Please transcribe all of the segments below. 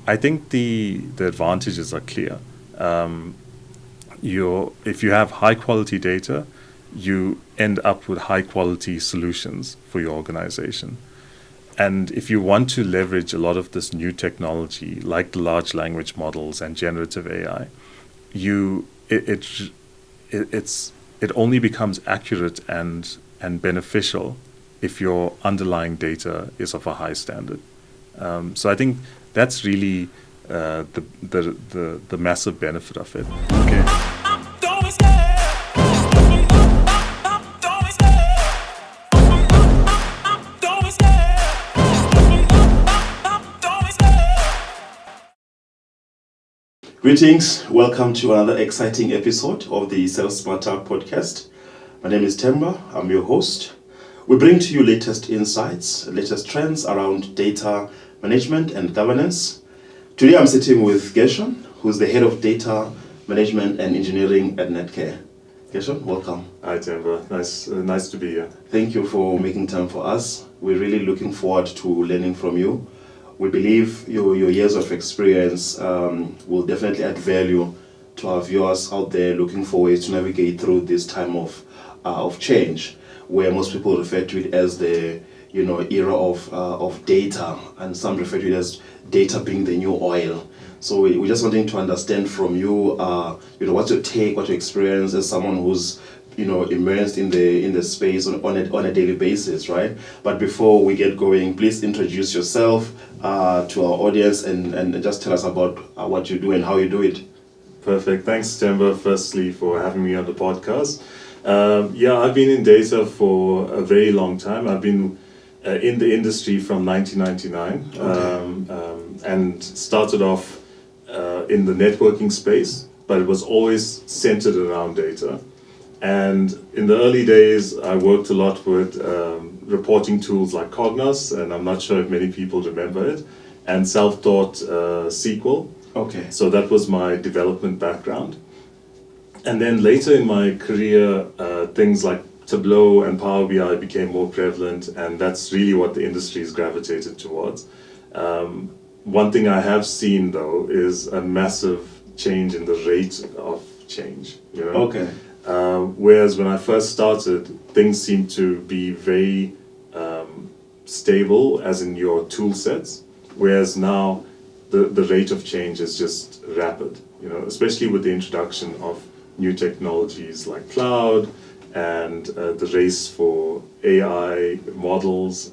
I think the advantages are clear. If you have high quality data, you end up with high quality solutions for your organization. And if you want to leverage a lot of this new technology, like the large language models and generative AI, it only becomes accurate and beneficial if your underlying data is of a high standard. So I think that's really the massive benefit of it. Okay. Greetings, welcome to another exciting episode of the Sales Smarter podcast. My name is Temba, I'm your host. We bring to you latest insights, latest trends around data management and governance. Today I'm sitting with Gershon, who's the head of data management and engineering at Netcare. Gershon, welcome. Hi Temba, nice to be here. Thank you for making time for us. We're really looking forward to learning from you. We believe your years of experience will definitely add value to our viewers out there looking for ways to navigate through this time of change, where most people refer to it as the era of data, and some refer to it as data being the new oil. So we're just wanting to understand from you, what's your take, what's your experience as someone who's immersed in the space on a daily basis, right? But before we get going, please introduce yourself to our audience and just tell us about what you do and how you do it. Perfect. Thanks, Temba, firstly, for having me on the podcast. I've been in data for a very long time. I've been in the industry from 1999, and started off in the networking space, but it was always centered around data. And in the early days, I worked a lot with reporting tools like Cognos, and I'm not sure if many people remember it, and self-taught SQL. Okay. So that was my development background. And then later in my career, things like Tableau and Power BI became more prevalent, and that's really what the industry has gravitated towards. One thing I have seen, though, is a massive change in the rate of change. Okay. Whereas when I first started, things seemed to be very stable, as in your tool sets, whereas now the rate of change is just rapid, especially with the introduction of new technologies like cloud and the race for AI models.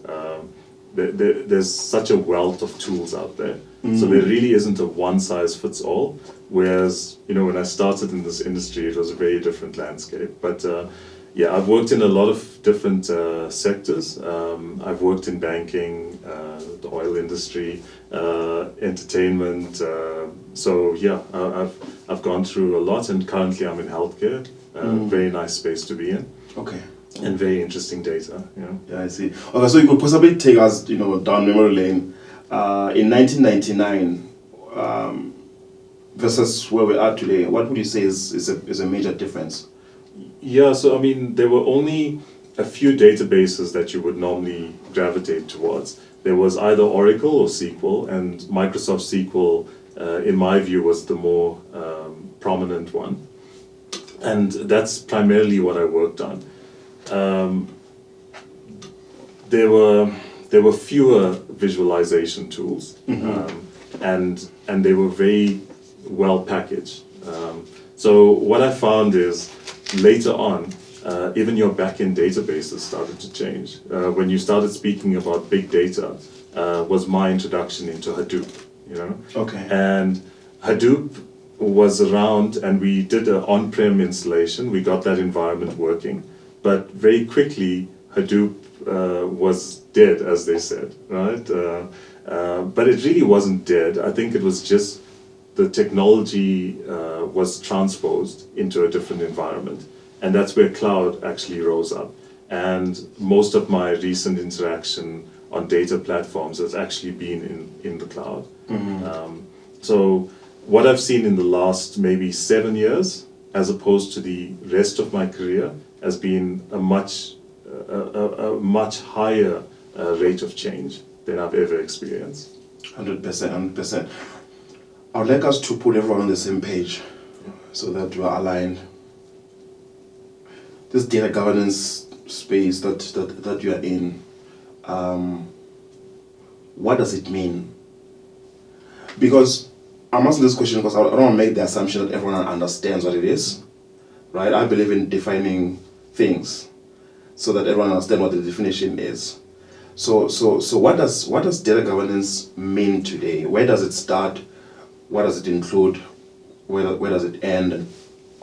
There's such a wealth of tools out there. So there really isn't a one-size-fits-all, whereas, when I started in this industry, it was a very different landscape. But I've worked in a lot of different sectors. I've worked in banking, the oil industry, entertainment. I've gone through a lot, and currently I'm in healthcare. Very nice space to be in. Okay. And very interesting data. Yeah, I see. Okay, so you could possibly take us, down memory lane. In 1999, versus where we are today, what would you say is a major difference? Yeah, so there were only a few databases that you would normally gravitate towards. There was either Oracle or SQL, and Microsoft SQL, in my view, was the more prominent one. And that's primarily what I worked on. There were fewer visualization tools, and they were very well packaged. So what I found is later on, even your backend databases started to change. When you started speaking about big data, was my introduction into Hadoop. Okay. And Hadoop was around, and we did an on-prem installation. We got that environment working, but very quickly Hadoop was dead, as they said, right? But it really wasn't dead. I think it was just the technology was transposed into a different environment, and that's where cloud actually rose up. And most of my recent interaction on data platforms has actually been in the cloud. So what I've seen in the last maybe 7 years, as opposed to the rest of my career, has been a much higher rate of change than I've ever experienced. 100%. I would like us to put everyone on the same page so that we're aligned. This data governance space that you are in, what does it mean? Because I'm asking this question because I don't want to make the assumption that everyone understands what it is, right? I believe in defining things so that everyone understands what the definition is. So what does data governance mean today? Where does it start? What does it include? Where does it end? And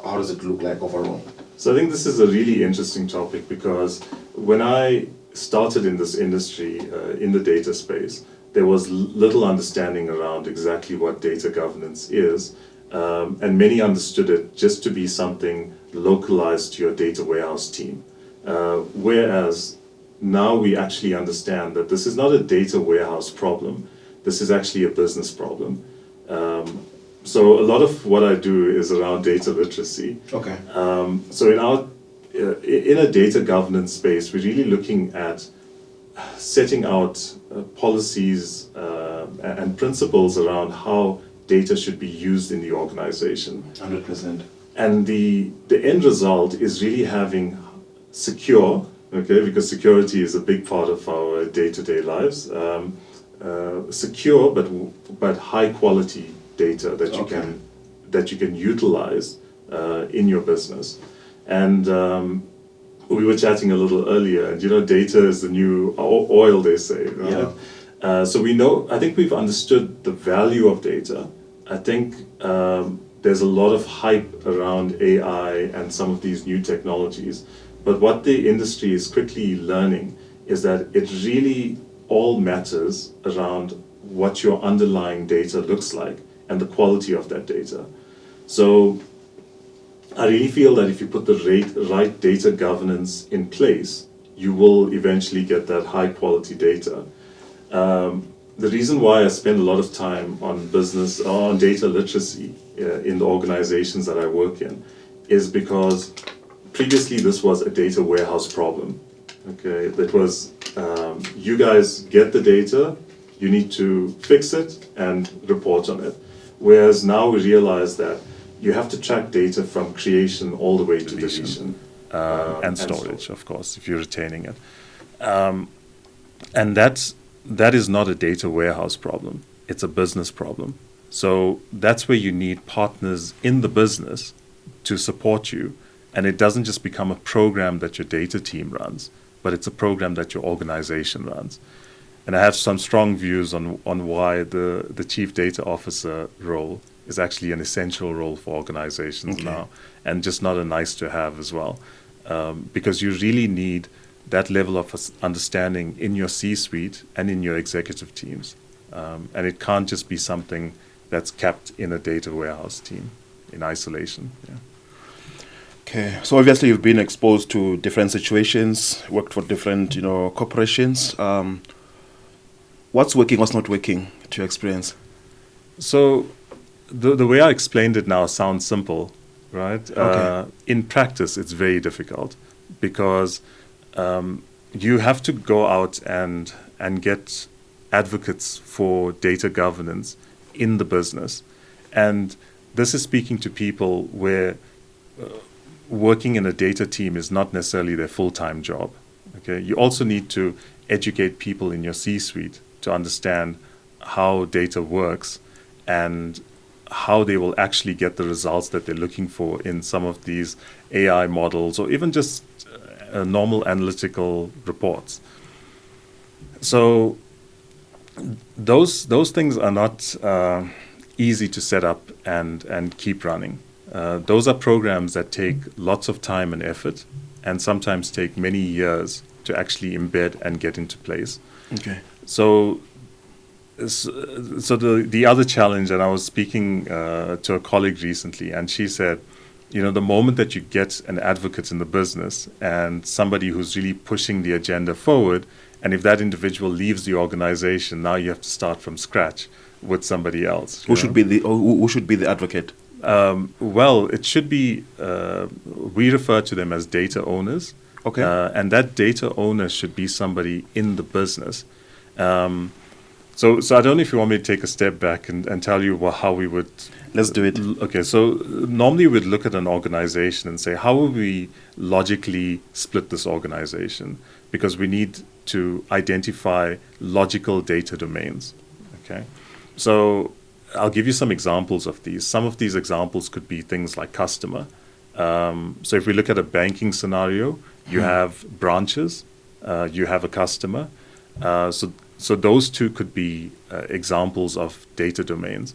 how does it look like overall? So I think this is a really interesting topic because when I started in this industry, in the data space, there was little understanding around exactly what data governance is, and many understood it just to be something localized to your data warehouse team. Whereas now we actually understand that this is not a data warehouse problem, this is actually a business problem. So a lot of what I do is around data literacy. Okay. So in a data governance space, we're really looking at setting out policies and principles around how data should be used in the organization. 100%. And the end result is really having secure, okay, because security is a big part of our day-to-day lives, secure but high quality data that you can utilize in your business. And we were chatting a little earlier, and data is the new oil, they say, right? Yeah. So I think we've understood the value of data. I think there's a lot of hype around AI and some of these new technologies. But what the industry is quickly learning is that it really all matters around what your underlying data looks like and the quality of that data. So I really feel that if you put the right data governance in place, you will eventually get that high quality data. The reason why I spend a lot of time on data literacy in the organizations that I work in is because previously this was a data warehouse problem. Okay, that was you guys get the data, you need to fix it and report on it. Whereas now we realize that you have to track data from creation all the way to deletion. And storage, of course, if you're retaining it. And that is not a data warehouse problem. It's a business problem. So that's where you need partners in the business to support you. And it doesn't just become a program that your data team runs, but it's a program that your organization runs. And I have some strong views on why the chief data officer role is actually an essential role for organizations now, and just not a nice to have as well. Because you really need that level of understanding in your C-suite and in your executive teams. And it can't just be something that's kept in a data warehouse team in isolation. Yeah. Okay, so obviously you've been exposed to different situations, worked for different, corporations. What's working, what's not working to your experience? So the way I explained it now sounds simple, right? Okay. In practice, it's very difficult because you have to go out and get advocates for data governance in the business. And this is speaking to people where working in a data team is not necessarily their full-time job. Okay, you also need to educate people in your C-suite to understand how data works and how they will actually get the results that they're looking for in some of these AI models or even just normal analytical reports. So those things are not easy to set up and keep running. Those are programs that take lots of time and effort and sometimes take many years to actually embed and get into place. Okay. So the other challenge, and I was speaking to a colleague recently, and she said, the moment that you get an advocate in the business and somebody who's really pushing the agenda forward, and if that individual leaves the organization, now you have to start from scratch with somebody else. Who should be the advocate? Well, it should be, we refer to them as data owners. Okay. And that data owner should be somebody in the business. So I don't know if you want me to take a step back and tell you how we would. Let's do it. Okay, so normally we'd look at an organization and say, how would we logically split this organization? Because we need to identify logical data domains. Okay, so I'll give you some examples of these. Some of these examples could be things like customer. So if we look at a banking scenario, you have branches, you have a customer. So those two could be examples of data domains.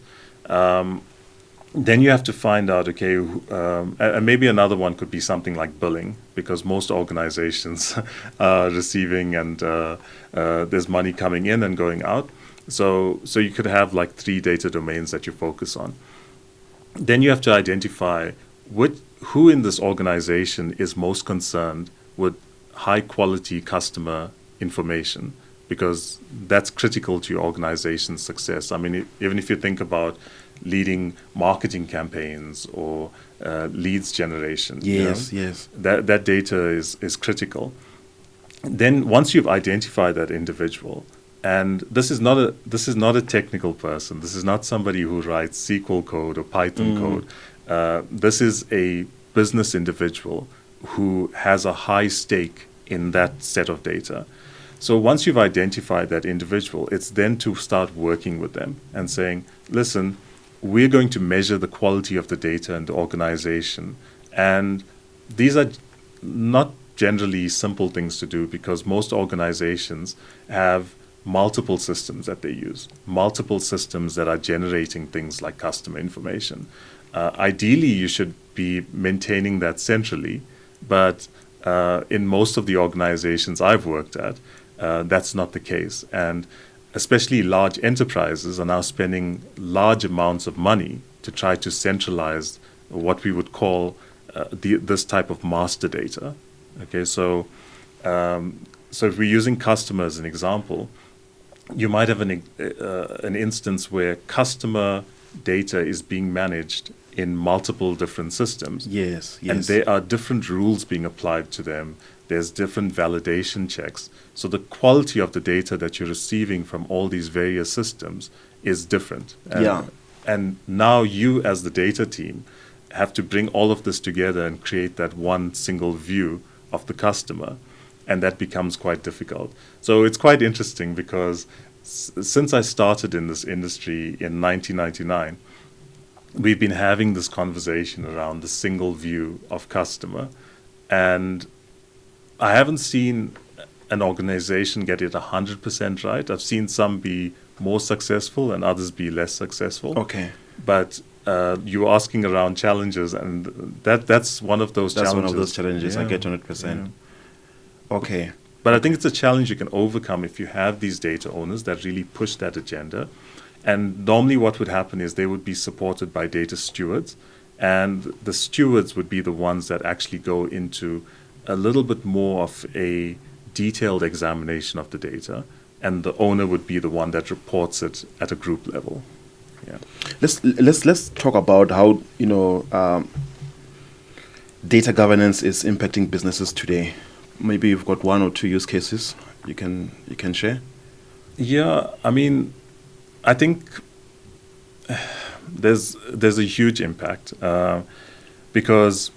Then you have to find out, okay, and maybe another one could be something like billing, because most organizations are receiving and there's money coming in and going out. So you could have like 3 data domains that you focus on. Then you have to identify who in this organization is most concerned with high quality customer information, because that's critical to your organization's success. I mean, even if you think about leading marketing campaigns or leads generation, Yes, yes. that data is critical. Then once you've identified that individual, and this is not a technical person, this is not somebody who writes SQL code or Python code. This is a business individual who has a high stake in that set of data. So once you've identified that individual, it's then to start working with them and saying, listen, we're going to measure the quality of the data in the organization. And these are not generally simple things to do, because most organizations have multiple systems that they use, multiple systems that are generating things like customer information. Ideally, you should be maintaining that centrally, but in most of the organizations I've worked at, that's not the case. And especially large enterprises are now spending large amounts of money to try to centralize what we would call this type of master data. Okay, so if we're using customer as an example, you might have an instance where customer data is being managed in multiple different systems. Yes, yes. And there are different rules being applied to them. There's different validation checks. So the quality of the data that you're receiving from all these various systems is different. And now you, as the data team, have to bring all of this together and create that one single view of the customer. And that becomes quite difficult. So it's quite interesting, because since I started in this industry in 1999, we've been having this conversation around the single view of customer. And I haven't seen an organization get it 100% right. I've seen some be more successful and others be less successful. Okay. But you were asking around challenges, and that's one of those challenges. That's one of those challenges. Yeah. I get 100%. Yeah. Okay. But I think it's a challenge you can overcome if you have these data owners that really push that agenda. And normally what would happen is they would be supported by data stewards, and the stewards would be the ones that actually go into a little bit more of a detailed examination of the data, and the owner would be the one that reports it at a group level. Yeah. Let's talk about how data governance is impacting businesses today. Maybe you've got 1 or 2 use cases you can share. Yeah, I mean, I think there's a huge impact because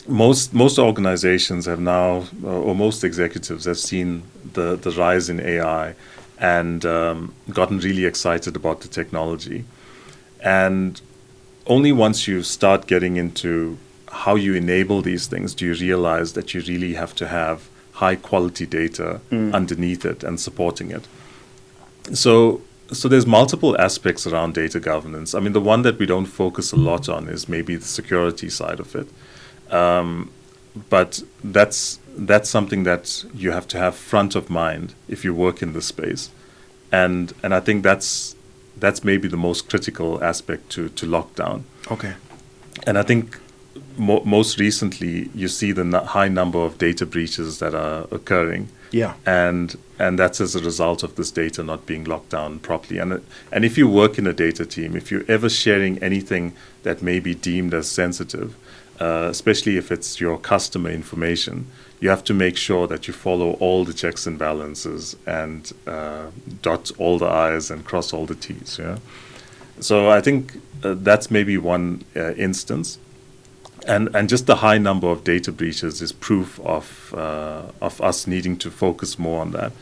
most organizations have now, or most executives have seen the rise in AI and gotten really excited about the technology. And only once you start getting into how you enable these things do you realize that you really have to have high quality data underneath it and supporting it. So there's multiple aspects around data governance. I mean, the one that we don't focus a lot on is maybe the security side of it. But that's something that you have to have front of mind if you work in this space. And I think that's maybe the most critical aspect to lockdown. Okay. And I think most recently you see the high number of data breaches that are occurring. Yeah. And that's as a result of this data not being locked down properly. And if you work in a data team, if you're ever sharing anything that may be deemed as sensitive, especially if it's your customer information, you have to make sure that you follow all the checks and balances and dot all the I's and cross all the T's. Yeah. So I think that's maybe one instance. And just the high number of data breaches is proof of us needing to focus more on that.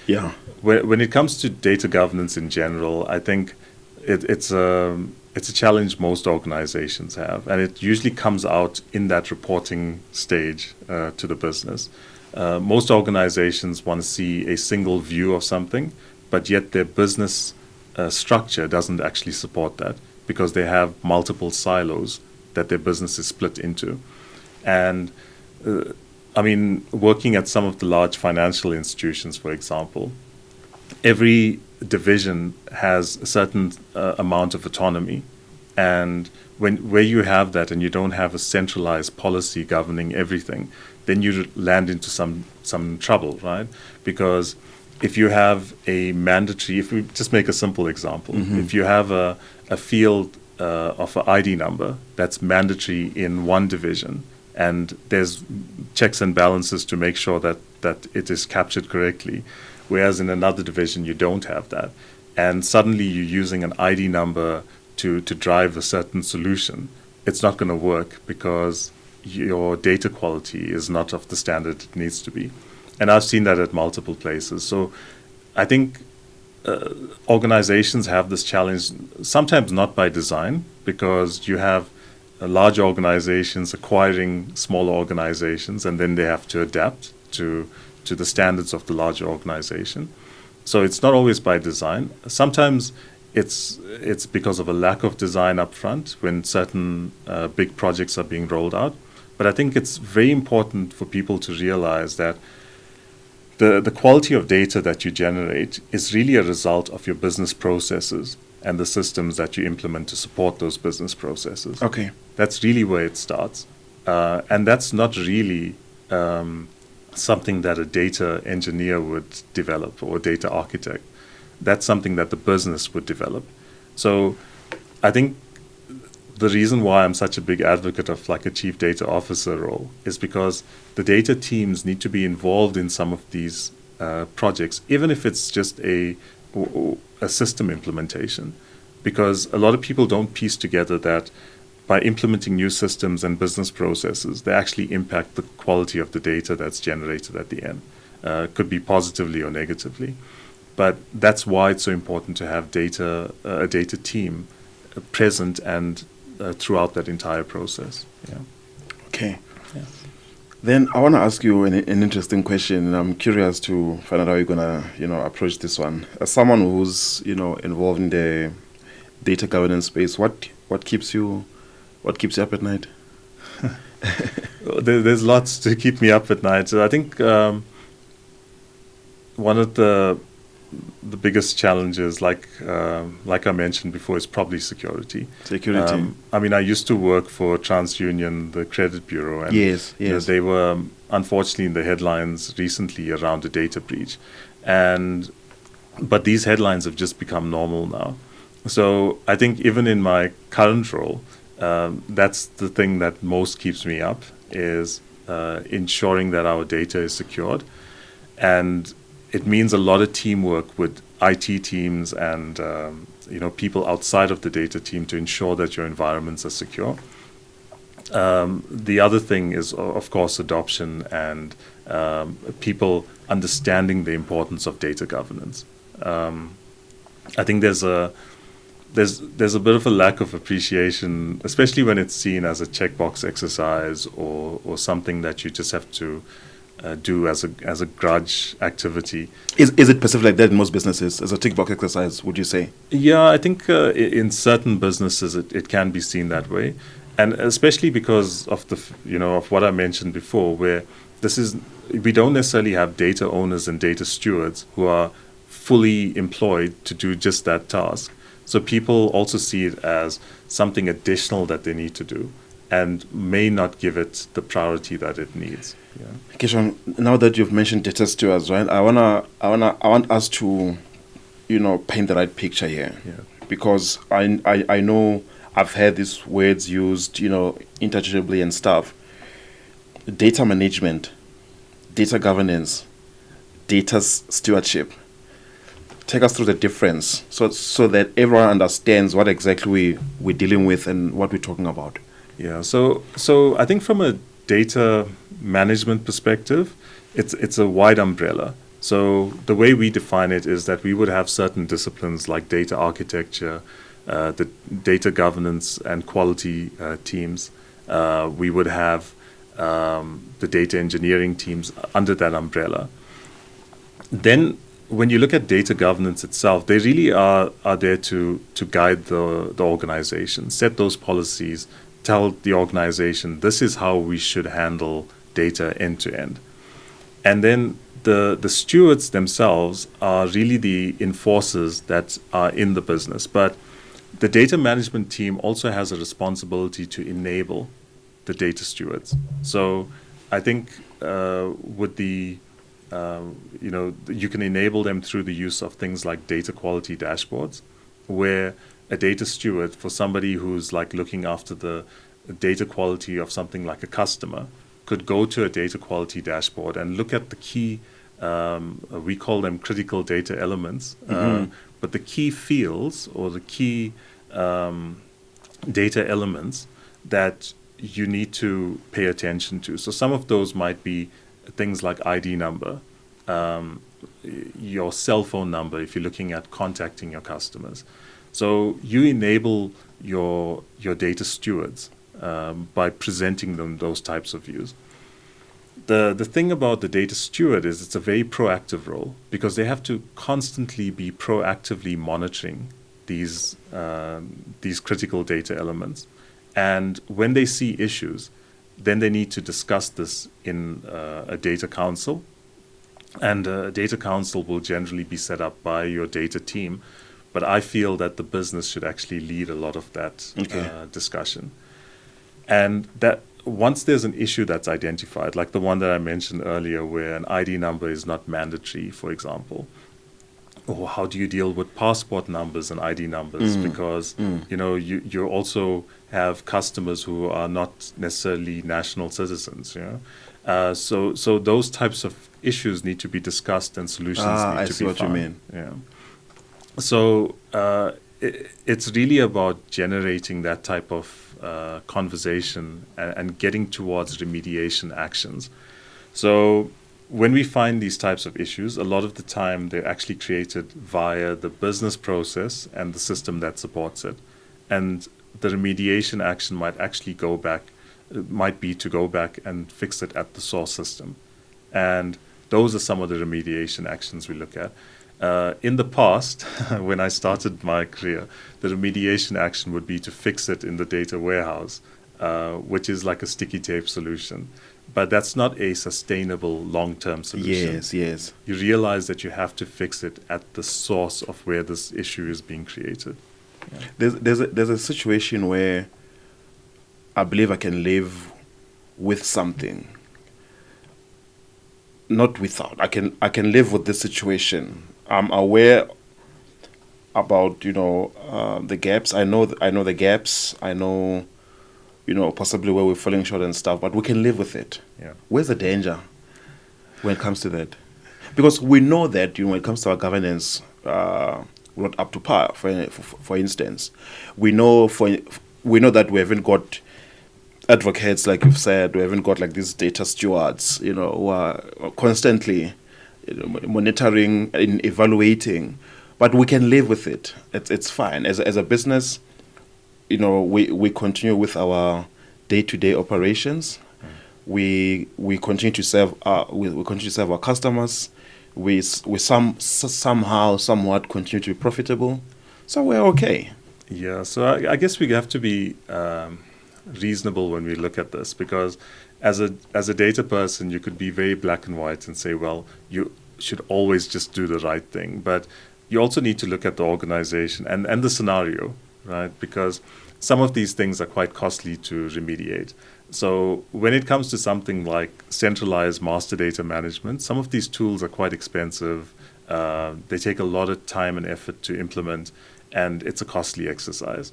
Yeah. When it comes to data governance in general, I think it's a challenge most organizations have, and it usually comes out in that reporting stage to the business. Most organizations want to see a single view of something, but yet their business structure doesn't actually support that because they have multiple silos that their business is split into. And I mean, working at some of the large financial institutions, for example, every division has a certain amount of autonomy. And where you have that and you don't have a centralized policy governing everything, then you land into some trouble, right? Because if you have a mandatory, if we just make a simple example, if you have a field of an ID number that's mandatory in one division, and there's checks and balances to make sure that it is captured correctly, whereas in another division you don't have that, and suddenly you're using an ID number to drive a certain solution, it's not going to work because your data quality is not of the standard it needs to be. And I've seen that at multiple places. So I think organizations have this challenge, sometimes not by design, because you have large organizations acquiring smaller organizations, and then they have to adapt to the standards of the larger organization. So it's not always by design. Sometimes it's because of a lack of design up front when certain big projects are being rolled out. But I think it's very important for people to realize that the quality of data that you generate is really a result of your business processes and the systems that you implement to support those business processes. Okay. That's really where it starts. And that's not really something that a data engineer would develop or a data architect. That's something that the business would develop. So I think the reason why I'm such a big advocate of like a chief data officer role is because the data teams need to be involved in some of these projects, even if it's just a system implementation, because a lot of people don't piece together that by implementing new systems and business processes, they actually impact the quality of the data that's generated at the end. Could be positively or negatively. But that's why it's so important to have a data team present and throughout that entire process. Yeah. Okay. Yeah. Then I want to ask you an interesting question, and I'm curious to find out how you're gonna, approach this one. As someone who's, involved in the data governance space, what keeps you up at night? There's lots to keep me up at night. So I think one of the biggest challenges, like I mentioned before, is probably security. I mean, I used to work for TransUnion, the credit bureau, and yes. They were unfortunately in the headlines recently around a data breach, but these headlines have just become normal now. So I think even in my current role, that's the thing that most keeps me up, is ensuring that our data is secured. And it means a lot of teamwork with IT teams and people outside of the data team to ensure that your environments are secure. The other thing is, of course, adoption and people understanding the importance of data governance. I think there's a bit of a lack of appreciation, especially when it's seen as a checkbox exercise or something that you just have to do as a grudge activity. Is it perceived like that in most businesses, as a tick box exercise, would you say? Yeah, I think in certain businesses it can be seen that way, and especially because of of what I mentioned before, where we don't necessarily have data owners and data stewards who are fully employed to do just that task. So people also see it as something additional that they need to do, and may not give it the priority that it needs. Yeah. Gershon, now that you've mentioned data stewards, right? I want us to, paint the right picture here. Yeah. Because I know I've heard these words used, interchangeably and stuff. Data management, data governance, data stewardship. Take us through the difference so that everyone understands what exactly we're dealing with and what we're talking about. Yeah, so I think from a data management perspective, it's a wide umbrella. So the way we define it is that we would have certain disciplines like data architecture, the data governance and quality teams. We would have the data engineering teams under that umbrella. Then when you look at data governance itself, they really are there to guide the organization, set those policies, tell the organization this is how we should handle data end to end. And then the stewards themselves are really the enforcers that are in the business. But the data management team also has a responsibility to enable the data stewards. So I think with the you can enable them through the use of things like data quality dashboards, where a data steward, for somebody who's like looking after the data quality of something like a customer, could go to a data quality dashboard and look at the key, we call them critical data elements, but the key fields or the key data elements that you need to pay attention to. So some of those might be things like ID number, your cell phone number if you're looking at contacting your customers. So you enable your data stewards by presenting them those types of views. The thing about the data steward is it's a very proactive role because they have to constantly be proactively monitoring these critical data elements. And when they see issues, then they need to discuss this in a data council. And a data council will generally be set up by your data team. But I feel that the business should actually lead a lot of that discussion. And that once there's an issue that's identified, like the one that I mentioned earlier where an ID number is not mandatory, for example, or how do you deal with passport numbers and ID numbers? Because you also have customers who are not necessarily national citizens. So those types of issues need to be discussed and solutions need to be found. I see what you mean. Yeah. So it's really about generating that type of conversation and getting towards remediation actions. So when we find these types of issues, a lot of the time they're actually created via the business process and the system that supports it. And the remediation action might be to go back and fix it at the source system. And those are some of the remediation actions we look at. In the past, when I started my career, the remediation action would be to fix it in the data warehouse, which is like a sticky tape solution. But that's not a sustainable long-term solution. Yes. You realize that you have to fix it at the source of where this issue is being created. Yeah. There's a situation where I believe I can live with something. Not without. I can live with this situation. I'm aware about the gaps. I know the gaps. I know possibly where we're falling short and stuff. But we can live with it. Yeah. Where's the danger when it comes to that? Because we know that when it comes to our governance, we're not up to par. For instance, we know that we haven't got advocates, like you've said. We haven't got like these data stewards, who are constantly monitoring and evaluating. But we can live with it. It's fine. As a business, we continue with our day-to-day operations. We continue to serve our customers. We somewhat continue to be profitable. So we're okay. Yeah. So I guess we have to be reasonable when we look at this, because as a data person, you could be very black and white and say, well, you should always just do the right thing. But you also need to look at the organization and the scenario, right? Because some of these things are quite costly to remediate. So when it comes to something like centralized master data management, some of these tools are quite expensive. They take a lot of time and effort to implement, and it's a costly exercise.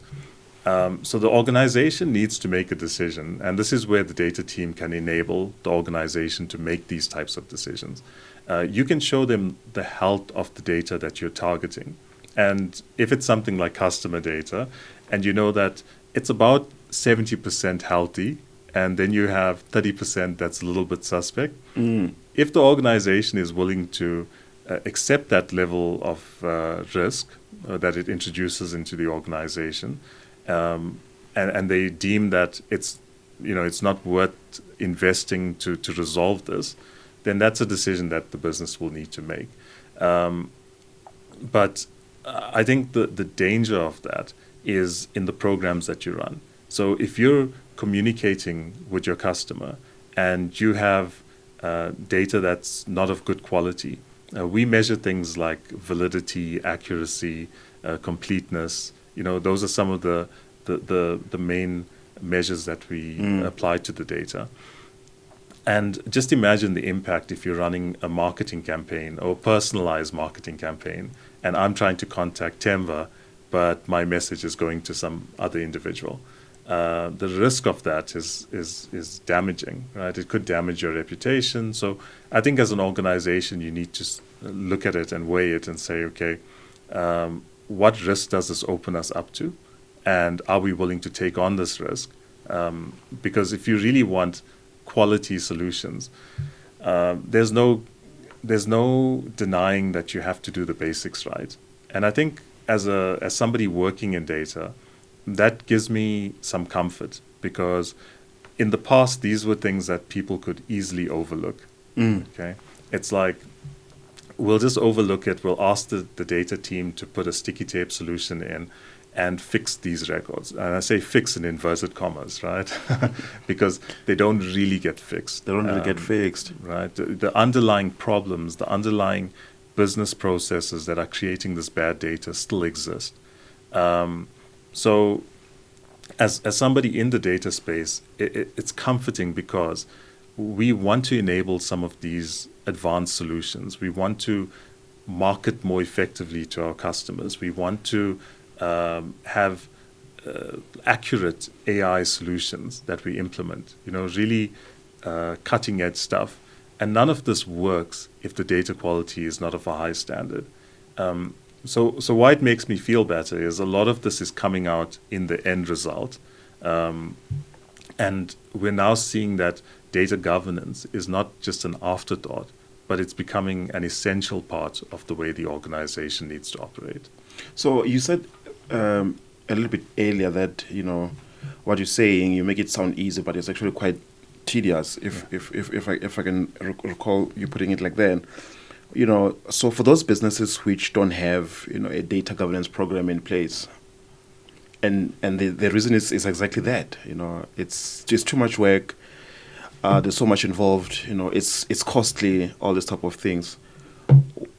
So the organization needs to make a decision, and this is where the data team can enable the organization to make these types of decisions. You can show them the health of the data that you're targeting. And if it's something like customer data, and you know that it's about 70% healthy, and then you have 30% that's a little bit suspect, if the organization is willing to accept that level of risk that it introduces into the organization, and they deem that it's not worth investing to resolve this, then that's a decision that the business will need to make. But I think the danger of that is in the programs that you run. So if you're communicating with your customer and you have data that's not of good quality, we measure things like validity, accuracy, completeness. Those are some of the main measures that we apply to the data. And just imagine the impact if you're running a marketing campaign or personalized marketing campaign, and I'm trying to contact Temba, but my message is going to some other individual. The risk of that is damaging, right? It could damage your reputation. So I think as an organization, you need to look at it and weigh it and say, okay, what risk does this open us up to? And are we willing to take on this risk? Because if you really want quality solutions, there's no denying that you have to do the basics right. And I think as somebody working in data, that gives me some comfort, because in the past, these were things that people could easily overlook. Okay, it's like, we'll just overlook it. We'll ask the data team to put a sticky tape solution in and fix these records. And I say fix in inverted commas, right? Because they don't really get fixed. They don't really get fixed. Right. The underlying problems, the underlying business processes that are creating this bad data still exist. So as somebody in the data space, it's comforting, because we want to enable some of these advanced solutions. We want to market more effectively to our customers. We want to have accurate AI solutions that we implement, really cutting edge stuff. And none of this works if the data quality is not of a high standard. So why it makes me feel better is a lot of this is coming out in the end result. And we're now seeing that data governance is not just an afterthought, but it's becoming an essential part of the way the organization needs to operate. So you said a little bit earlier that, what you're saying, you make it sound easy, but it's actually quite tedious, if I can recall you putting it like that. So for those businesses which don't have, a data governance program in place, and the reason is exactly that, it's just too much work. There's so much involved, it's costly, all this type of things.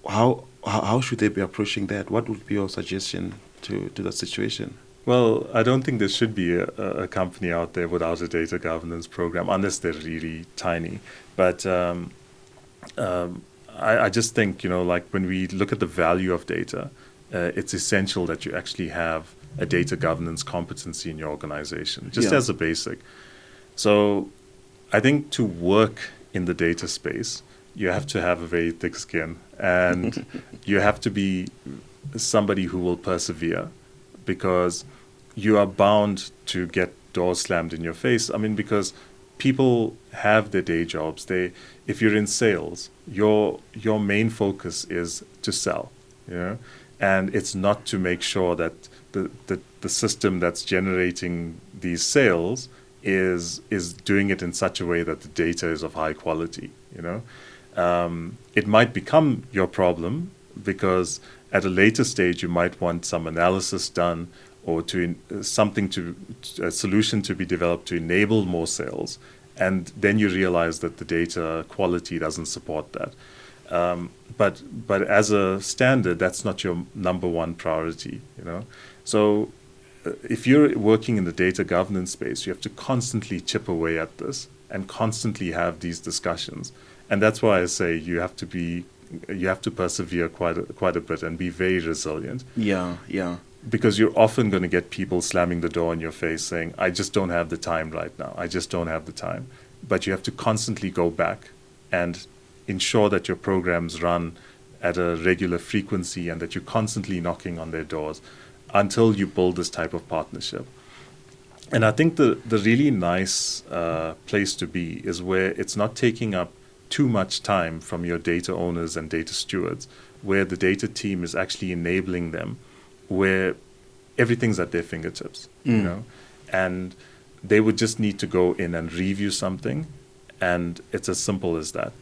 How should they be approaching that? What would be your suggestion to that situation? Well, I don't think there should be a company out there without a data governance program, unless they're really tiny. But I just think, like when we look at the value of data, it's essential that you actually have a data governance competency in your organization, just as a basic. So I think to work in the data space, you have to have a very thick skin, and you have to be somebody who will persevere, because you are bound to get doors slammed in your face. I mean, because people have their day jobs. If you're in sales, your main focus is to sell, and it's not to make sure that the system that's generating these sales is doing it in such a way that the data is of high quality. It might become your problem, because at a later stage you might want some analysis done, or a solution to be developed to enable more sales, and then you realize that the data quality doesn't support that. But as a standard, that's not your number one priority. So if you're working in the data governance space, you have to constantly chip away at this and constantly have these discussions. And that's why I say you have to persevere quite a bit and be very resilient. Yeah. because you're often going to get people slamming the door in your face saying, I just don't have the time right now. I just don't have the time. But you have to constantly go back and ensure that your programs run at a regular frequency and that you're constantly knocking on their doors until you build this type of partnership. And I think the really nice place to be is where it's not taking up too much time from your data owners and data stewards, where the data team is actually enabling them, where everything's at their fingertips, you know, and they would just need to go in and review something, and it's as simple as that.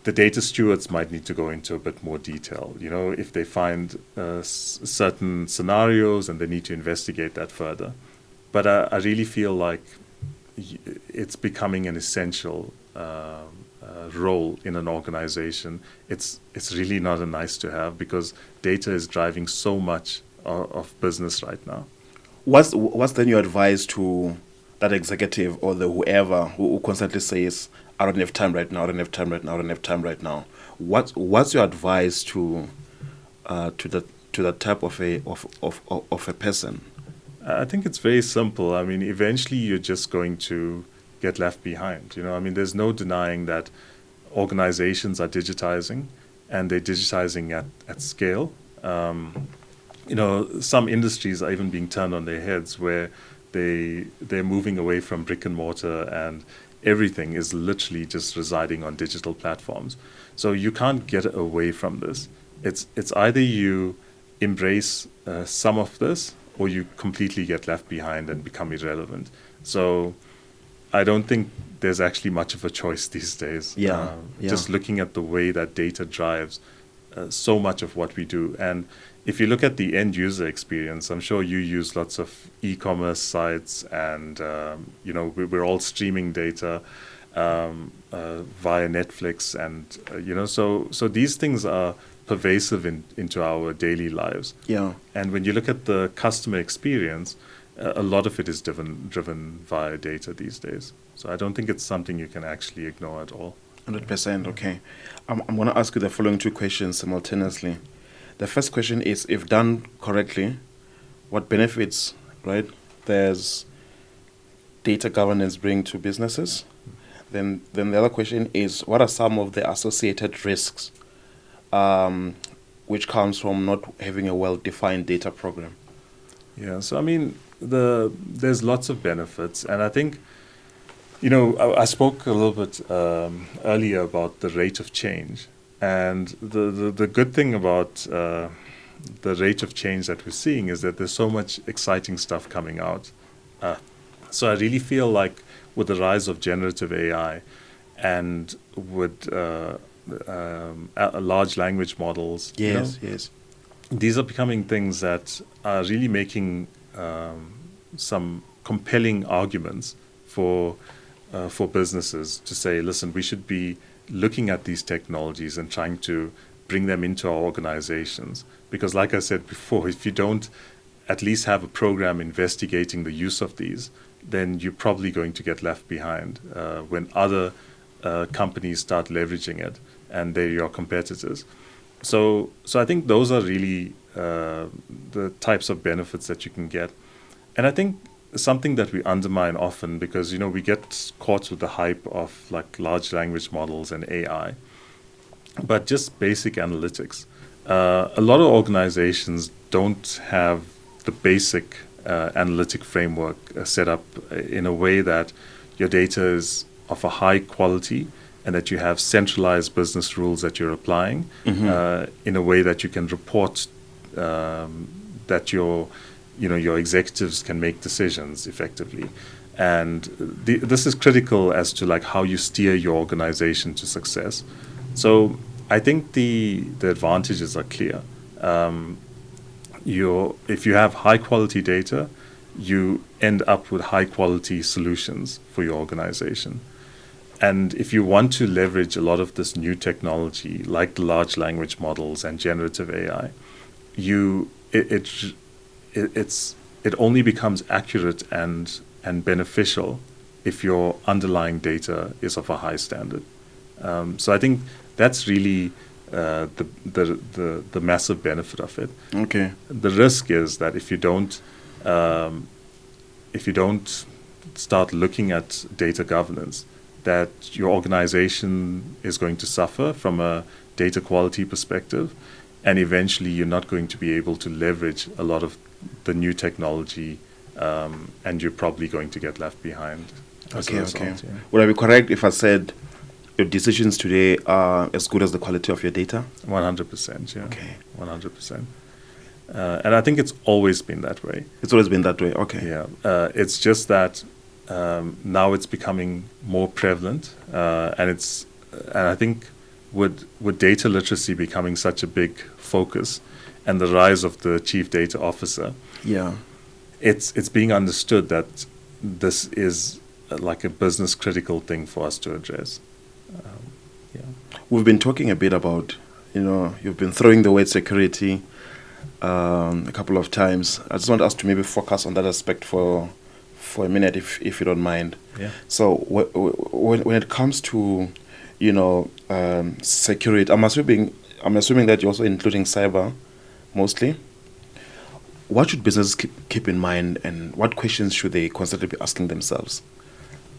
The data stewards might need to go into a bit more detail, you know, if they find certain scenarios and they need to investigate that further. But I really feel like it's becoming an essential role in an organization. It's really not a nice to have, because data is driving so much of business right now. What's then your advice to that executive or the whoever who constantly says, I don't have time right now, I don't have time right now, I don't have time right now? What's your advice to that type of a person? I think it's very simple. I mean, eventually you're just going to get left behind. You know, I mean, there's no denying that organizations are digitizing, and they're digitizing at scale. You know, some industries are even being turned on their heads, where they're moving away from brick and mortar, and everything is literally just residing on digital platforms. So you can't get away from this. It's either you embrace some of this, or you completely get left behind and become irrelevant. So I don't think there's actually much of a choice these days. Just looking at the way that data drives so much of what we do. And if you look at the end user experience, I'm sure you use lots of e-commerce sites, and you know, we're all streaming data via Netflix, and you know, so these things are pervasive into our daily lives. Yeah. And when you look at the customer experience, a lot of it is driven via data these days. So I don't think it's something you can actually ignore at all. 100%. Okay. I'm going to ask you the following two questions simultaneously. The first question is, if done correctly, what benefits, right, there's data governance bring to businesses? Then the other question is, what are some of the associated risks which comes from not having a well-defined data program? Yeah, so I mean, there's lots of benefits, and I think, you know, I spoke a little bit earlier about the rate of change, and the good thing about the rate of change that we're seeing is that there's so much exciting stuff coming out. So I really feel like with the rise of generative AI and with large language models, Yes. these are becoming things that are really making some compelling arguments for businesses to say, listen, we should be looking at these technologies and trying to bring them into our organizations. Because like I said before, if you don't at least have a program investigating the use of these, then you're probably going to get left behind when other companies start leveraging it and they're your competitors. So I think those are really the types of benefits that you can get. And I think something that we undermine often, because, you know, we get caught with the hype of like large language models and AI, but just basic analytics. A lot of organizations don't have the basic analytic framework set up in a way that your data is of a high quality and that you have centralized business rules that you're applying in a way that you can report that your executives can make decisions effectively. And this is critical as to like how you steer your organization to success. So I think the advantages are clear. If you have high quality data, you end up with high quality solutions for your organization. And if you want to leverage a lot of this new technology, like the large language models and generative AI, it only becomes accurate and beneficial if your underlying data is of a high standard. So I think that's really the massive benefit of it. Okay. The risk is that if you don't start looking at data governance, that your organization is going to suffer from a data quality perspective, and eventually you're not going to be able to leverage a lot of the new technology, and you're probably going to get left behind. Okay. Would I be correct if I said your decisions today are as good as the quality of your data? 100%, yeah. Okay. 100%. And I think it's always been that way. It's always been that way. Okay. Yeah. It's just that now it's becoming more prevalent, and I think with data literacy becoming such a big focus, and the rise of the chief data officer, Yeah. it's being understood that this is like a business critical thing for us to address. We've been talking a bit about, you've been throwing the word security a couple of times. I just want us to maybe focus on that aspect for a minute, if you don't mind. Yeah. So when it comes to, security, I'm assuming that you're also including cyber, mostly. What should businesses keep in mind, and what questions should they constantly be asking themselves?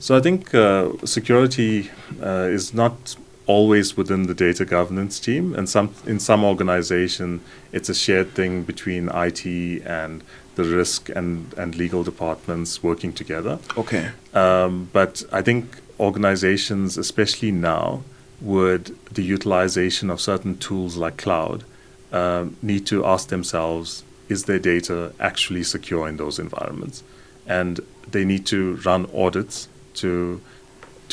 So I think security is not always within the data governance team, and in some organization it's a shared thing between IT and the risk and legal departments working together. Okay. But I think organizations, especially now, with the utilization of certain tools like cloud, need to ask themselves, is their data actually secure in those environments? And they need to run audits to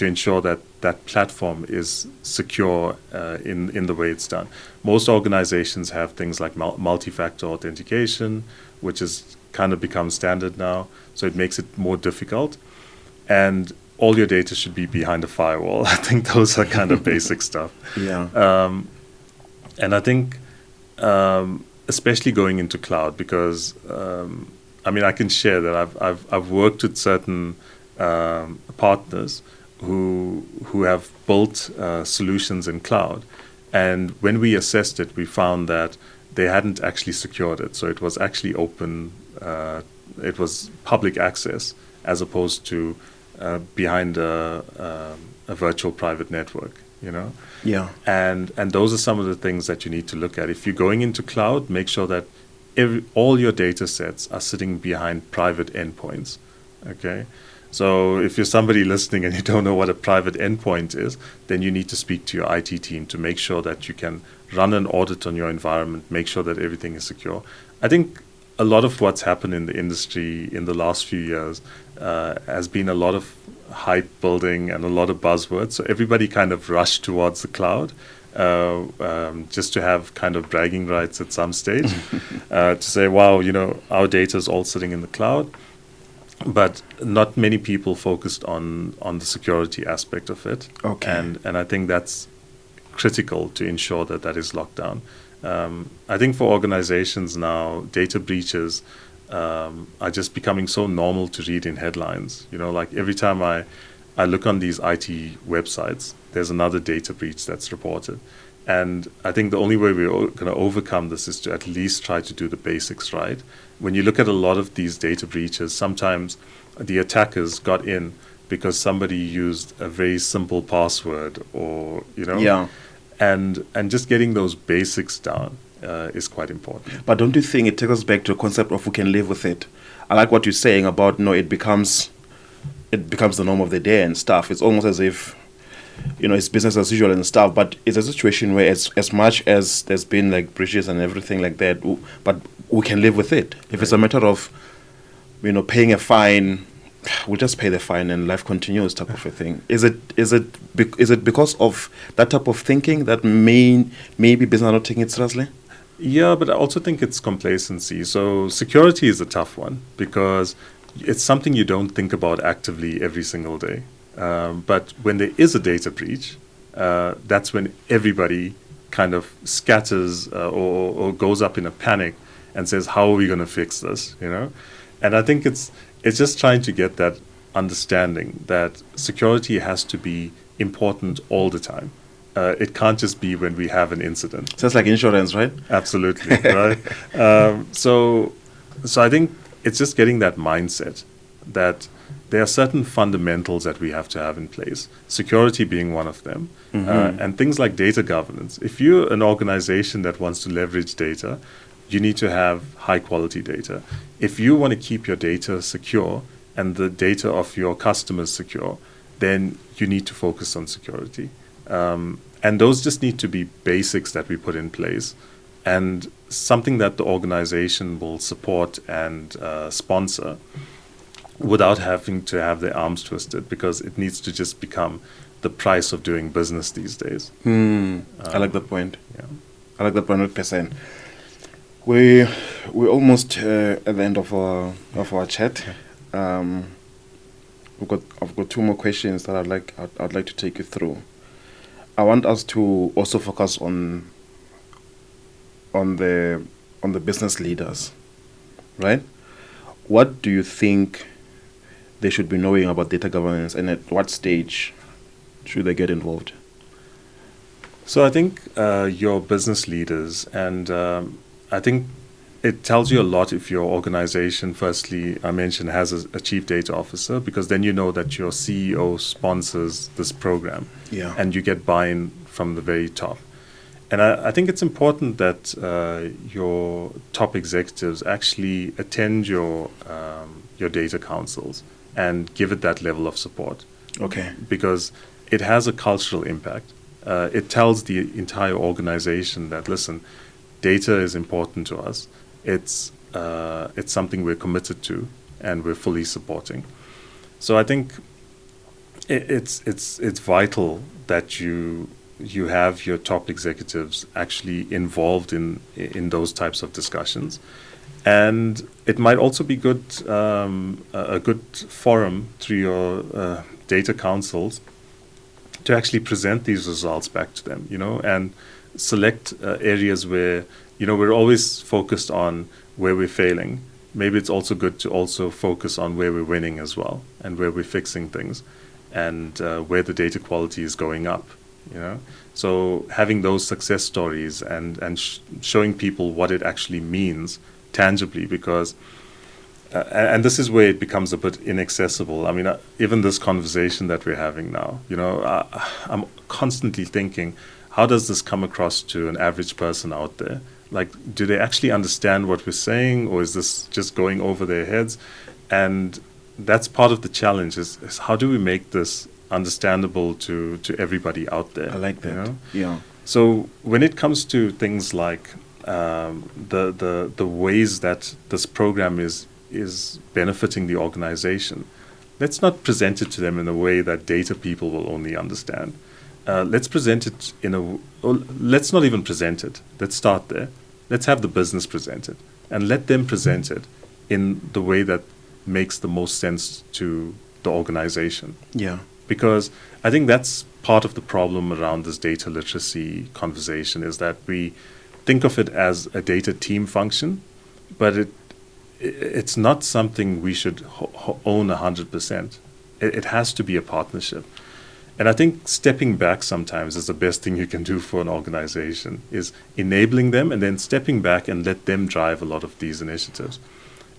ensure that that platform is secure in the way it's done. Most organizations have things like multi-factor authentication, which has kind of become standard now, so it makes it more difficult. And all your data should be behind a firewall. I think those are kind of basic stuff. Yeah. And I think, especially going into cloud, because I can share that I've worked with certain partners who have built solutions in cloud, and when we assessed it, we found that they hadn't actually secured it. So it was actually open. It was public access as opposed to behind a virtual private network. Yeah. And those are some of the things that you need to look at. If you're going into cloud, make sure that all your data sets are sitting behind private endpoints. Okay. So if you're somebody listening and you don't know what a private endpoint is, then you need to speak to your IT team to make sure that you can run an audit on your environment, make sure that everything is secure. I think a lot of what's happened in the industry in the last few years has been a lot of hype building and a lot of buzzwords. So everybody kind of rushed towards the cloud just to have kind of bragging rights at some stage to say, wow, our data is all sitting in the cloud. But not many people focused on the security aspect of it. Okay. And I think that's critical to ensure that is locked down. I think for organizations now, data breaches are just becoming so normal to read in headlines. Like every time I look on these IT websites, there's another data breach that's reported. And I think the only way we're going to overcome this is to at least try to do the basics right. When you look at a lot of these data breaches, sometimes the attackers got in because somebody used a very simple password or, Yeah. And just getting those basics down is quite important. But don't you think it takes us back to the concept of who can live with it? I like what you're saying about, it becomes the norm of the day and stuff. It's almost as if, it's business as usual and stuff, but it's a situation where as much as there's been like breaches and everything like that, but we can live with it. If it's a matter of, paying a fine, we'll just pay the fine and life continues type of a thing. Is it because of that type of thinking that maybe business are not taking it seriously? Yeah, but I also think it's complacency. So security is a tough one because it's something you don't think about actively every single day. But when there is a data breach, that's when everybody kind of scatters or goes up in a panic and says, how are we going to fix this? And I think it's just trying to get that understanding that security has to be important all the time. It can't just be when we have an incident. So it's like insurance, right? Absolutely, right? So I think it's just getting that mindset that there are certain fundamentals that we have to have in place, security being one of them, and things like data governance. If you're an organization that wants to leverage data, you need to have high quality data. If you want to keep your data secure and the data of your customers secure, then you need to focus on security. And those just need to be basics that we put in place, and something that the organization will support and sponsor without having to have their arms twisted, because it needs to just become the price of doing business these days. I like that point. Yeah. I like that 100%. We're almost at the end of our chat. I've got two more questions that I'd like to take you through. I want us to also focus on the business leaders, right? What do you think they should be knowing about data governance, and at what stage should they get involved? So I think your business leaders, and I think it tells you a lot if your organization, firstly, I mentioned, has a chief data officer, because then you know that your CEO sponsors this program, and you get buy-in from the very top. And I think it's important that your top executives actually attend your data councils and give it that level of support. Okay. Because it has a cultural impact. It tells the entire organization that, listen, data is important to us. It's something we're committed to and we're fully supporting. So I think it's vital that you have your top executives actually involved in those types of discussions. And it might also be a good forum through your data councils to actually present these results back to them, and select areas where, we're always focused on where we're failing. Maybe it's also good to also focus on where we're winning as well, and where we're fixing things, and where the data quality is going up, So having those success stories and showing people what it actually means tangibly, because and this is where it becomes a bit inaccessible. I mean, even this conversation that we're having now, I'm constantly thinking, how does this come across to an average person out there? Like, do they actually understand what we're saying, or is this just going over their heads? And that's part of the challenge, is how do we make this understandable to everybody out there? I like that. Yeah. So when it comes to things like the ways that this program is benefiting the organization, let's not present it to them in a way that data people will only understand. Let's present it let's not even present it. Let's start there. Let's have the business present it, and let them present it in the way that makes the most sense to the organization. Yeah. Because I think that's part of the problem around this data literacy conversation, is that we think of it as a data team function, but it's not something we should own 100%. It has to be a partnership. And I think stepping back sometimes is the best thing you can do for an organization, is enabling them and then stepping back and let them drive a lot of these initiatives.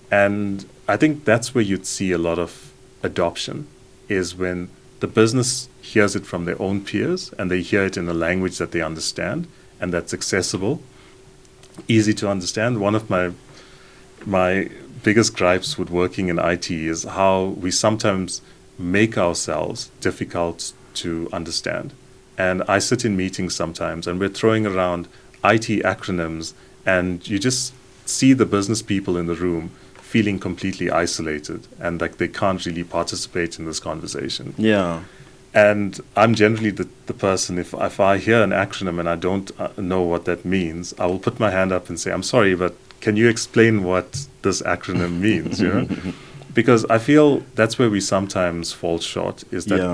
And I think that's where you'd see a lot of adoption, is when the business hears it from their own peers and they hear it in a language that they understand and that's accessible, easy to understand. One of my biggest gripes with working in IT is how we sometimes make ourselves difficult to understand. And I sit in meetings sometimes and we're throwing around IT acronyms, and you just see the business people in the room feeling completely isolated and like they can't really participate in this conversation. Yeah. And I'm generally the person, if I hear an acronym and I don't know what that means, I will put my hand up and say, I'm sorry, but can you explain what this acronym means? Because I feel that's where we sometimes fall short, is that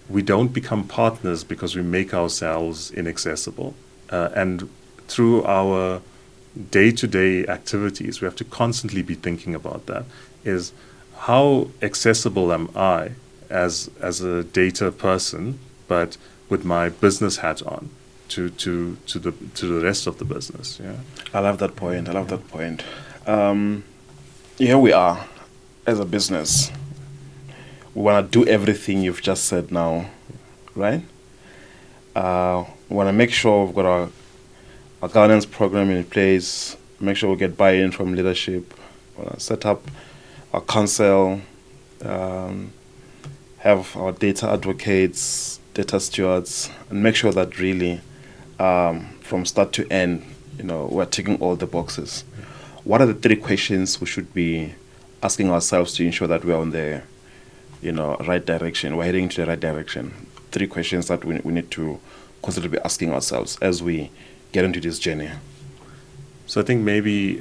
we don't become partners because we make ourselves inaccessible. And through our day-to-day activities, we have to constantly be thinking about that, is how accessible am I as a data person, but with my business hat on to the rest of the business. Yeah. I love that point. Here we are as a business. We want to do everything you've just said now, right? We want to make sure we've got our governance program in place, make sure we get buy-in from leadership, set up our council, have our data advocates, data stewards, and make sure that really from start to end, we're ticking all the boxes. What are the 3 questions we should be asking ourselves to ensure that we're on the right direction? We're heading to the right direction. 3 questions that we need to constantly be asking ourselves as we get into this journey. So I think maybe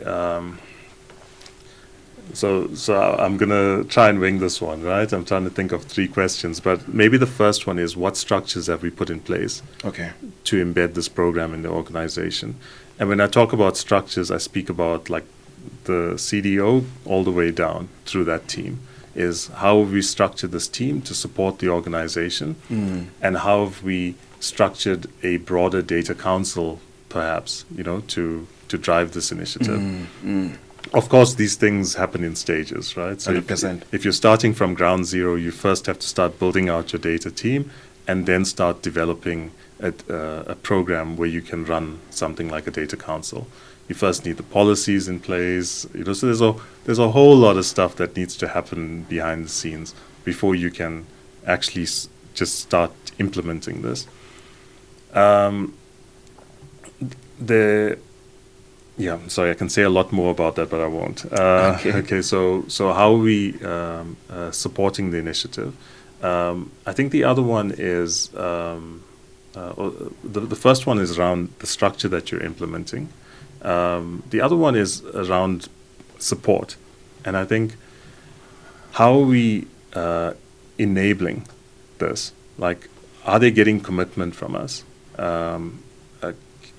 so I'm gonna try and wing this one, right? I'm trying to think of 3 questions, but maybe the first one is, what structures have we put in place to embed this program in the organization? And when I talk about structures, I speak about like the CDO all the way down through that team. Is how have we structured this team to support the organization, and how have we structured a broader data council, perhaps, to drive this initiative. Of course, these things happen in stages, right? So 100%. if you're starting from ground zero, you first have to start building out your data team, and then start developing a program where you can run something like a data council. You first need the policies in place, so there's a whole lot of stuff that needs to happen behind the scenes before you can actually just start implementing this. Sorry, I can say a lot more about that, but I won't. Okay, so how are we supporting the initiative? I think the other one is, the first one is around the structure that you're implementing. The other one is around support. And I think, how are we enabling this? Like, are they getting commitment from us?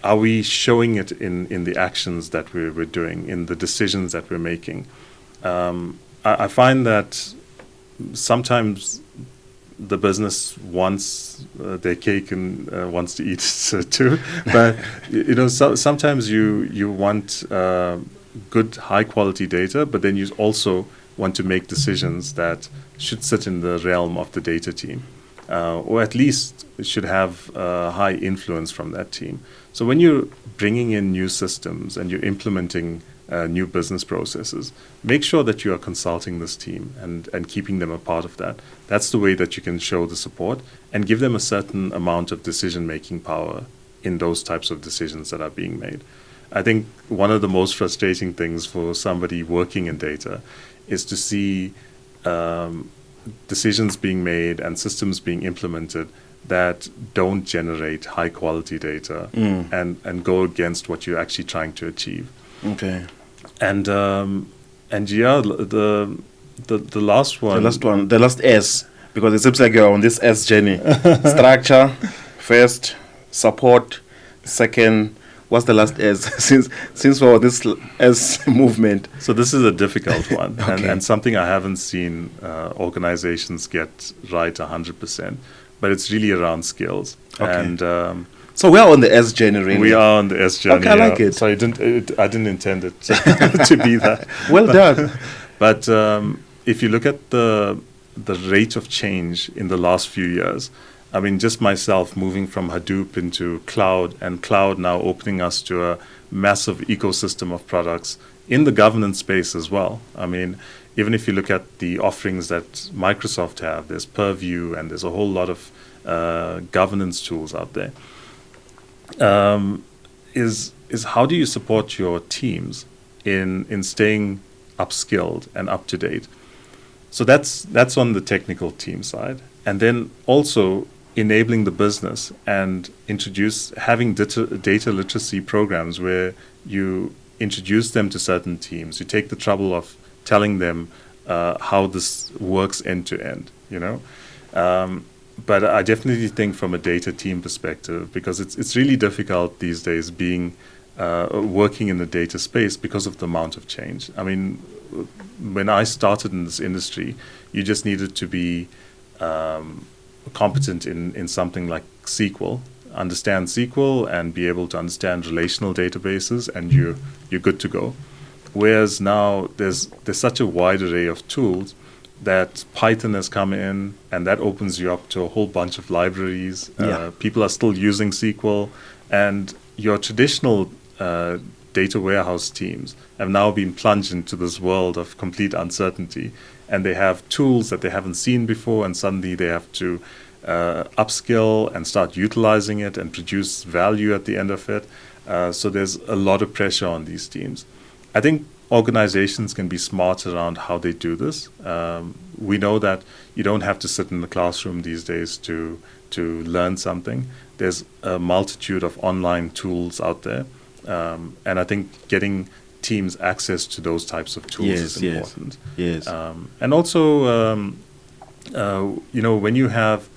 Are we showing it in the actions that we're doing, in the decisions that we're making? I find that sometimes the business wants their cake and wants to eat it too. But sometimes you want good, high quality data, but then you also want to make decisions that should sit in the realm of the data team, or at least should have high influence from that team. So when you're bringing in new systems and you're implementing new business processes, make sure that you are consulting this team and keeping them a part of that. That's the way that you can show the support and give them a certain amount of decision-making power in those types of decisions that are being made. I think one of the most frustrating things for somebody working in data is to see decisions being made and systems being implemented that don't generate high-quality data and go against what you're actually trying to achieve. Okay. And yeah, the last one. The last S, because it seems like you're on this S journey. Structure, first, support, second. What's the last S? Since we're on this S movement. So this is a difficult one, Okay. and something I haven't seen organizations get right 100%. But it's really around skills. Okay. And so we are on the S journey, really. we are on the S journey. Okay, I like it. So I didn't intend it to be that. Well done. But if you look at the rate of change in the last few years, I mean, just myself moving from Hadoop into cloud, and cloud now opening us to a massive ecosystem of products in the governance space as well. I mean, even if you look at the offerings that Microsoft have, there's Purview and there's a whole lot of governance tools out there. Is how do you support your teams in staying upskilled and up to date? So that's on the technical team side, and then also enabling the business and having data literacy programs where you introduce them to certain teams. You take the trouble of telling them how this works end to end, But I definitely think from a data team perspective, because it's really difficult these days being working in the data space because of the amount of change. I mean, when I started in this industry, you just needed to be competent in something like SQL, understand SQL and be able to understand relational databases, and you're good to go. Whereas now there's such a wide array of tools that Python has come in, and that opens you up to a whole bunch of libraries. Yeah. People are still using SQL, and your traditional data warehouse teams have now been plunged into this world of complete uncertainty, and they have tools that they haven't seen before, and suddenly they have to upskill and start utilizing it and produce value at the end of it. So there's a lot of pressure on these teams. I think organizations can be smart around how they do this. We know that you don't have to sit in the classroom these days to learn something. There's a multitude of online tools out there. And I think getting teams access to those types of tools is important. Yes. And also, when you have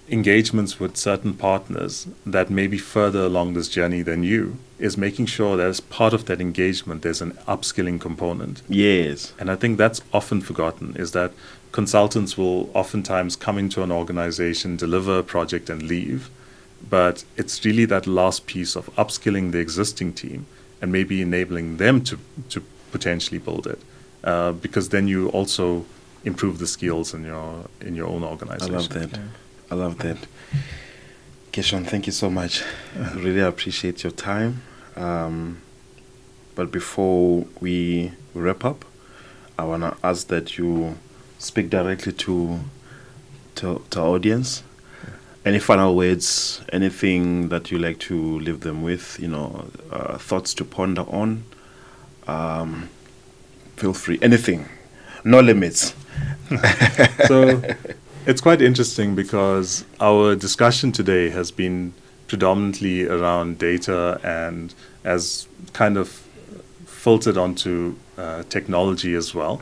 engagements with certain partners that may be further along this journey than you, is making sure that as part of that engagement, there's an upskilling component. Yes. And I think that's often forgotten, is that consultants will oftentimes come into an organization, deliver a project and leave. But it's really that last piece of upskilling the existing team and maybe enabling them to potentially build it, because then you also improve the skills in your own organization. I love that. I love that. Gershon, thank you so much. I really appreciate your time. But before we wrap up, I want to ask that you speak directly to our audience. Any final words, anything that you like to leave them with, thoughts to ponder on? Feel free, anything, no limits. So it's quite interesting because our discussion today has been predominantly around data and as kind of filtered onto technology as well.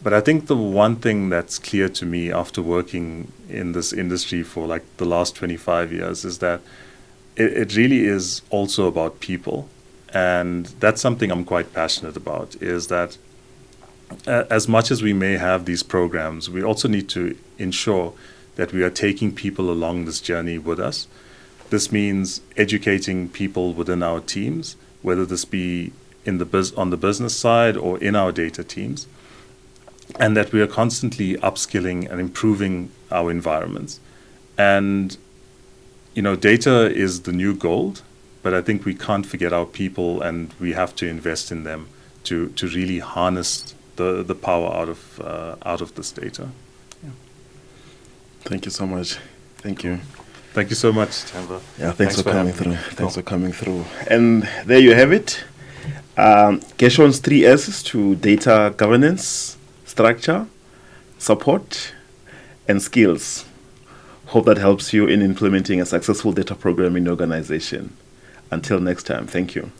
But I think the one thing that's clear to me after working in this industry for like the last 25 years is that it really is also about people. And that's something I'm quite passionate about, is that as much as we may have these programs, we also need to ensure that we are taking people along this journey with us. This means educating people within our teams, whether this be on the business side or in our data teams, and that we are constantly upskilling and improving our environments. And, data is the new gold, but I think we can't forget our people, and we have to invest in them to really harness the power out of this data. Yeah. Thank you so much. Thank you. Thank you so much, Themba. Yeah, thanks for coming through. Thanks for coming through. And there you have it. Gershon's 3 S's to data governance: structure, support, and skills. Hope that helps you in implementing a successful data program in your organization. Until next time, thank you.